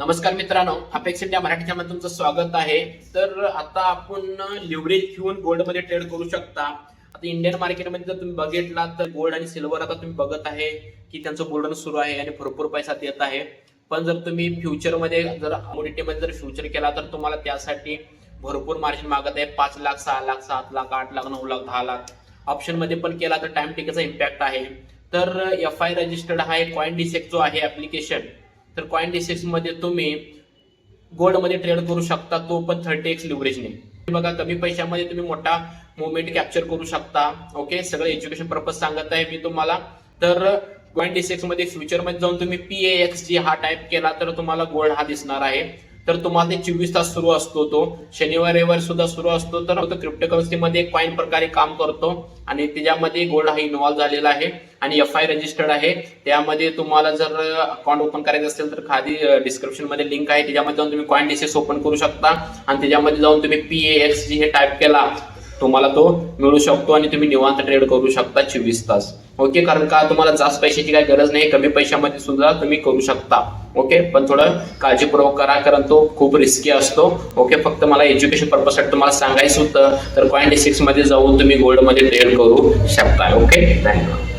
नमस्कार मित्रांनो, apex India Marathi channel तुमचं स्वागत आहे। तर आता आपण लिव्हरेज घेऊन गोल्ड मध्ये ट्रेड करू शकता। आता इंडियन मार्केटमध्ये जर तुम्ही बघितला तर गोल्ड आणि सिल्वर आता तुम्ही बघत आहे की त्यांचं बुलरन सुरू आहे आणि भरपूर पैसा देत आहे। पण जर तुम्ही फ्युचर मध्ये जर कमोडिटी मध्ये जर फ्युचर केला तर तुम्हाला त्यासाठी भरपूर मार्जिन मागत आहे। 5 लाख, 6 लाख, 7 लाख, 8 लाख, 9 लाख, 10 लाख। ऑप्शन मध्ये पण केला तर टाइम टिकेचा इम्पॅक्ट आहे। तर FI रजिस्टर्ड आहे कॉइन डिसेक्ट जो आहे ऍप्लिकेशन। तर कॉइन डिसेक्स मध्ये तुम्ही गोल्ड मध्ये ट्रेड करू शकता, तो पण 30x लिव्हरेजने। बघा, कमी पैशामध्ये तुम्ही मोठा मुवमेंट कॅप्चर करू शकता। ओके, सगळं एज्युकेशन पर्पज सांगत आहे मी तुम्हाला। तर कॉइन डिसेक्स मध्ये फ्युचर मध्ये जाऊन तुम्ही PAXG हा टाइप केला तर तुम्हाला गोल्ड हा दिसणार आहे। तर तुम्हाला ते 24 तास सुरू असतो, तो शनिवार रविवार सुद्धा सुरू असतो। तर क्रिप्टोकरन्सी मध्ये एक कॉइन प्रकारे काम करतो आणि त्याच्यामध्ये गोल्ड हा इन्व्हॉल्व झालेला आहे आणि FI रजिस्टर्ड आहे। त्यामध्ये तुम्हाला जर अकाउंट ओपन करायचं असेल तर खाली डिस्क्रिप्शन मध्ये लिंक आहे, त्याच्यामध्ये जाऊन तुम्ही कॉइन डिसेक्स ओपन करू शकता आणि त्याच्यामध्ये जाऊन तुम्ही PAXG हे टाइप केला तुम्हाला तो मिळू शकतो आणि तुम्ही निवांत ट्रेड करू शकता 24 तास। ओके, कारण का तुम्हाला जास्त पैशाची काही गरज नाही, कमी पैशामध्ये सुद्धा तुम्ही करू शकता। ओके, पण थोडं काळजीपूर्वक करा कारण तो खूप रिस्की असतो। ओके, फक्त मला एज्युकेशन पर्पज साठी तुम्हाला सांगायचं होतं। तर कॉइन डिसेक्स मध्ये जाऊन तुम्ही गोल्ड मध्ये ट्रेड करू शकता। ओके, धन्यवाद।